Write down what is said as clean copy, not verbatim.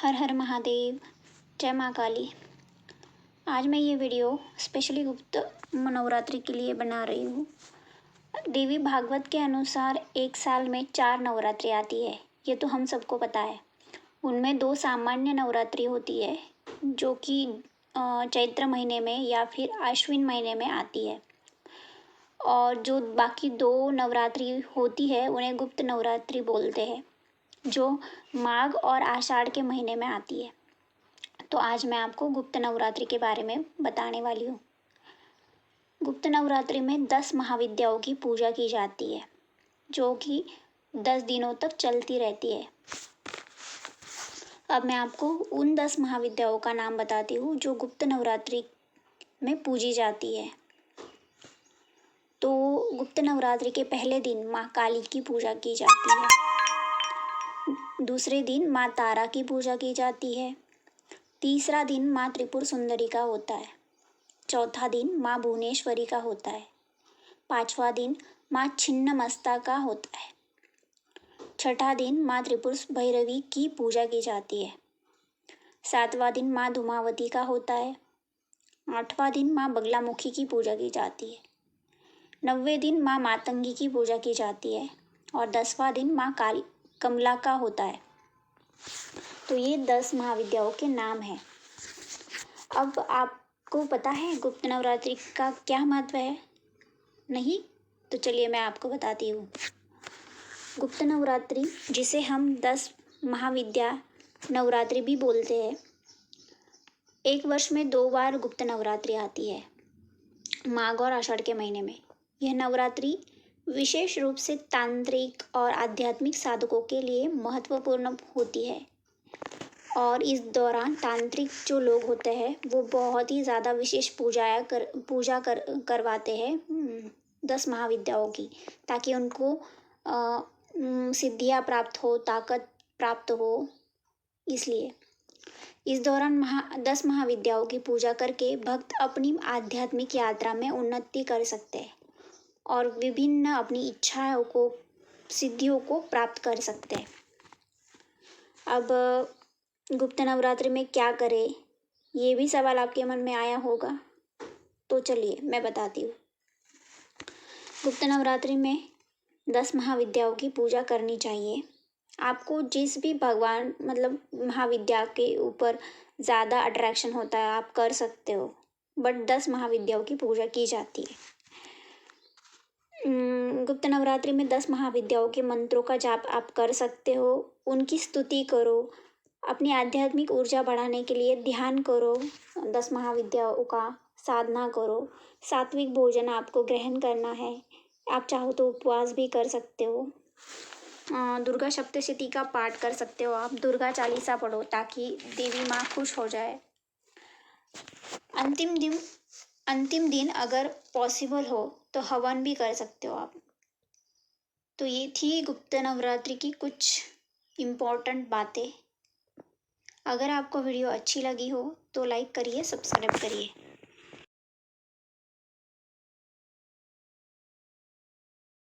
हर हर महादेव। जय माँ काली। आज मैं ये वीडियो स्पेशली गुप्त नवरात्रि के लिए बना रही हूँ। देवी भागवत के अनुसार एक साल में 4 नवरात्रि आती है, ये तो हम सबको पता है। उनमें 2 सामान्य नवरात्रि होती है जो कि चैत्र महीने में या फिर आश्विन महीने में आती है, और जो बाकी 2 नवरात्रि होती है उन्हें गुप्त नवरात्रि बोलते हैं, जो माघ और आषाढ़ के महीने में आती है। तो आज मैं आपको गुप्त नवरात्रि के बारे में बताने वाली हूँ। गुप्त नवरात्रि में 10 महाविद्याओं की पूजा की जाती है, जो कि 10 दिनों तक चलती रहती है। अब मैं आपको उन 10 महाविद्याओं का नाम बताती हूँ जो गुप्त नवरात्रि में पूजी जाती है। तो गुप्त नवरात्रि के पहले दिन माँ काली की पूजा की जाती है, दूसरे दिन माँ तारा की पूजा की जाती है, तीसरा दिन माँ त्रिपुर सुंदरी का होता है, चौथा दिन माँ भुवनेश्वरी का होता है, पांचवा दिन माँ छिन्नमस्ता का होता है, छठा दिन माँ त्रिपुर भैरवी की पूजा की जाती है, सातवां दिन माँ धूमावती का होता है, आठवां दिन माँ बगलामुखी की पूजा की जाती है, 9वें दिन माँ मातंगी की पूजा की जाती है, और 10वां दिन माँ कमला का होता है। तो ये 10 महाविद्याओं के नाम हैं। अब आपको पता है गुप्त नवरात्रि का क्या महत्व है? नहीं? तो चलिए मैं आपको बताती हूँ। गुप्त नवरात्रि, जिसे हम 10 महाविद्या नवरात्रि भी बोलते हैं, एक वर्ष में 2 बार गुप्त नवरात्रि आती है, माघ और आषाढ़ के महीने में। यह नवरात्रि विशेष रूप से तांत्रिक और आध्यात्मिक साधकों के लिए महत्वपूर्ण होती है, और इस दौरान तांत्रिक जो लोग होते हैं वो बहुत ही ज़्यादा विशेष पूजा करवाते हैं 10 महाविद्याओं की, ताकि उनको सिद्धियाँ प्राप्त हो, ताकत प्राप्त हो। इसलिए इस दौरान 10 महाविद्याओं की पूजा करके भक्त अपनी आध्यात्मिक यात्रा में उन्नति कर सकते हैं और विभिन्न अपनी इच्छाओं को, सिद्धियों को प्राप्त कर सकते हैं। अब गुप्त नवरात्रि में क्या करें, ये भी सवाल आपके मन में आया होगा। तो चलिए मैं बताती हूँ। गुप्त नवरात्रि में 10 महाविद्याओं की पूजा करनी चाहिए। आपको जिस भी भगवान महाविद्या के ऊपर ज़्यादा अट्रैक्शन होता है आप कर सकते हो, बट 10 महाविद्याओं की पूजा की जाती है। गुप्त नवरात्रि में 10 महाविद्याओं के मंत्रों का जाप आप कर सकते हो, उनकी स्तुति करो, अपनी आध्यात्मिक ऊर्जा बढ़ाने के लिए ध्यान करो, 10 महाविद्याओं का साधना करो, सात्विक भोजन आपको ग्रहण करना है, आप चाहो तो उपवास भी कर सकते हो, दुर्गा सप्तशती का पाठ कर सकते हो, आप दुर्गा चालीसा पढ़ो ताकि देवी माँ खुश हो जाए। अंतिम दिन अगर पॉसिबल हो तो हवन भी कर सकते हो आप। तो ये थी गुप्त नवरात्रि की कुछ इम्पोर्टेंट बातें। अगर आपको वीडियो अच्छी लगी हो तो लाइक करिए, सब्सक्राइब करिए।